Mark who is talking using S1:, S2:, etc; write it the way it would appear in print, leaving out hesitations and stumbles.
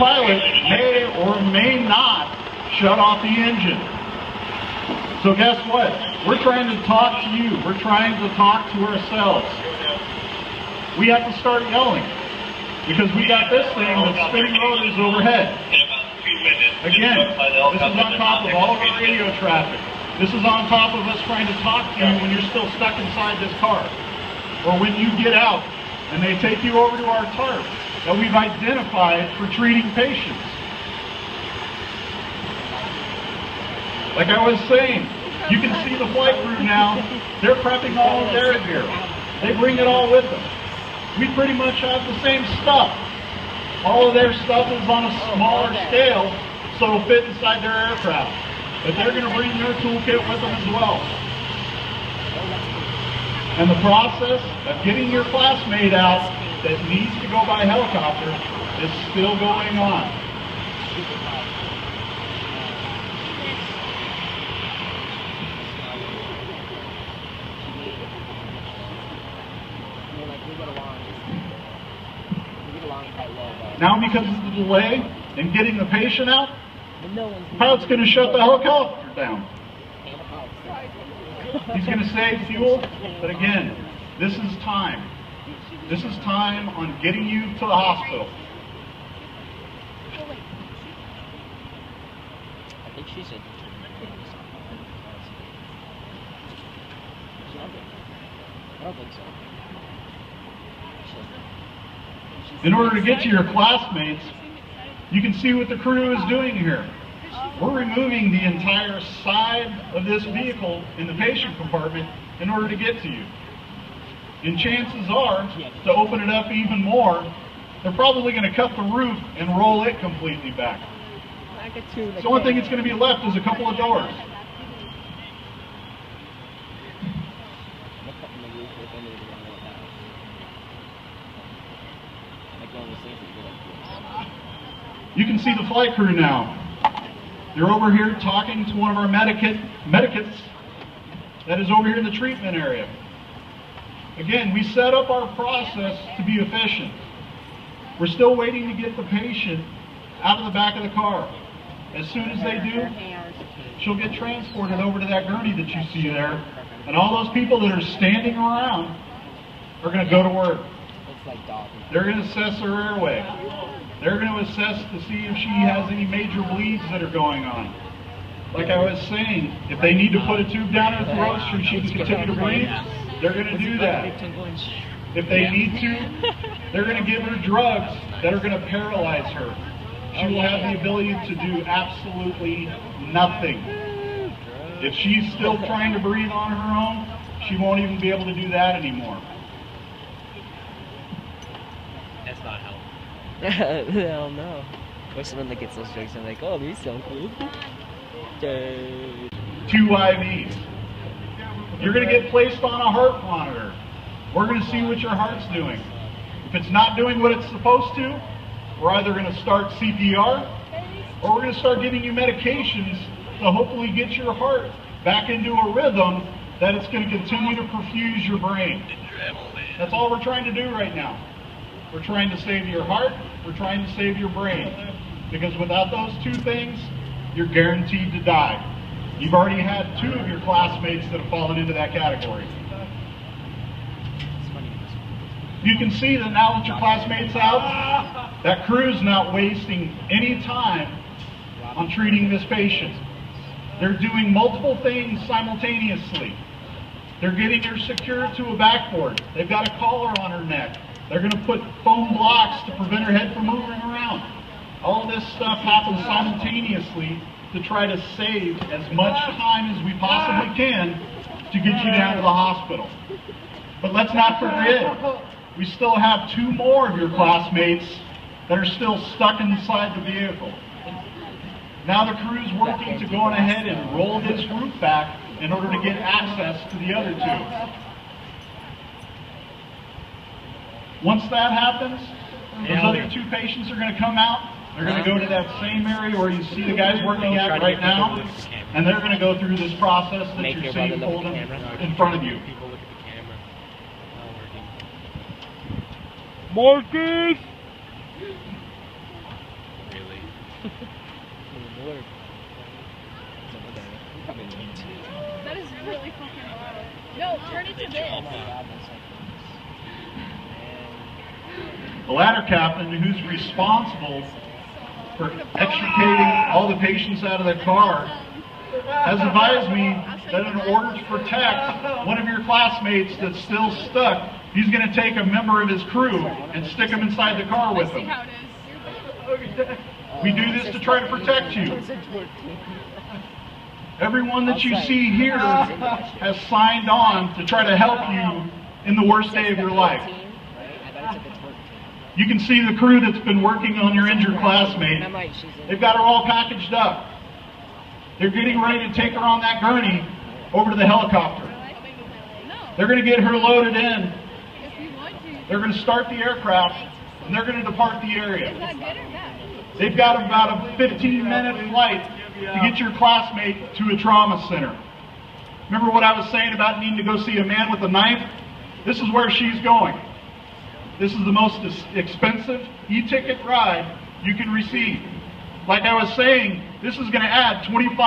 S1: pilot may or may not shut off the engine. So guess what? We're trying to talk to you. We're trying to talk to ourselves. We have to start yelling because we got this thing that's spinning rotors overhead. Again, this is on top of all of our radio traffic. This is on top of us trying to talk to you when you're still stuck inside this car. Or when you get out and they take you over to our tarp that we've identified for treating patients. Like I was saying, you can see the flight crew now, they're prepping all of their gear. They bring it all with them. We pretty much have the same stuff. All of their stuff is on a smaller scale, so it'll fit inside their aircraft. But they're going to bring their toolkit with them as well. And the process of getting your classmate out that needs to go by helicopter is still going on. Now because of the delay in getting the patient out, the pilot's going to shut the helicopter down. He's going to save fuel, but again, this is time. This is time on getting you to the hospital.
S2: I think she said. I don't think so.
S1: In order to get to your classmates, you can see what the crew is doing here. We're removing the entire side of this vehicle in the patient compartment in order to get to you. And chances are, to open it up even more, they're probably going to cut the roof and roll it completely back. So the only thing that's going to be left is a couple of doors. You can see the flight crew now. They're over here talking to one of our medicates that is over here in the treatment area. Again, we set up our process to be efficient. We're still waiting to get the patient out of the back of the car. As soon as they do, she'll get transported over to that gurney that you see there. And all those people that are standing around are going to go to work. They're going to assess her airway. They're going to assess to see if she has any major bleeds that are going on. Like I was saying, if they need to put a tube down her throat so she can continue to breathe, they're going to do that. If they need to, they're going to give her drugs that are going to paralyze her. She will have the ability to do absolutely nothing. If she's still trying to breathe on her own, she won't even be able to do that anymore.
S3: That's not helpful.
S2: Hell no. Or someone that gets those jokes and like, oh, these sound cool.
S1: 2 IVs. You're going to get placed on a heart monitor. We're going to see what your heart's doing. If it's not doing what it's supposed to, we're either going to start CPR or we're going to start giving you medications to hopefully get your heart back into a rhythm that it's going to continue to perfuse your brain. That's all we're trying to do right now. We're trying to save your heart, we're trying to save your brain. Because without those two things, you're guaranteed to die. You've already had 2 of your classmates that have fallen into that category. You can see that now that your classmate's out, that crew's not wasting any time on treating this patient. They're doing multiple things simultaneously. They're getting her secured to a backboard. They've got a collar on her neck. They're going to put foam blocks to prevent her head from moving around. All this stuff happens simultaneously to try to save as much time as we possibly can to get you down to the hospital. But let's not forget, we still have 2 more of your classmates that are still stuck inside the vehicle. Now the crew's working to go on ahead and roll this roof back in order to get access to the other 2. Once that happens, those other 2 patients are going to come out. They're going to go to that same area where you see the guys working at right now, and they're going to go through this process that you're seeing holding in front of you.
S3: Marcus!
S2: Lord.
S4: That is really fucking loud. No, turn it to this.
S2: Oh my god, that's so close.
S1: The ladder captain, who's responsible for extricating all the patients out of the car, has advised me that in order to protect one of your classmates that's still stuck, he's going to take a member of his crew and stick him inside the car with
S4: See
S1: him.
S4: how it is.
S1: We do this to try to protect you. Everyone that you see here has signed on to try to help you in the worst day of your life. You can see the crew that's been working on your injured classmate. They've got her all packaged up. They're getting ready to take her on that gurney over to the helicopter. They're going to get her loaded in. They're going to start the aircraft, and they're going to depart the area. They've got about a 15-minute flight to get your classmate to a trauma center. Remember what I was saying about needing to go see a man with a knife? This is where she's going. This is the most expensive e-ticket ride you can receive. Like I was saying, this is going to add 25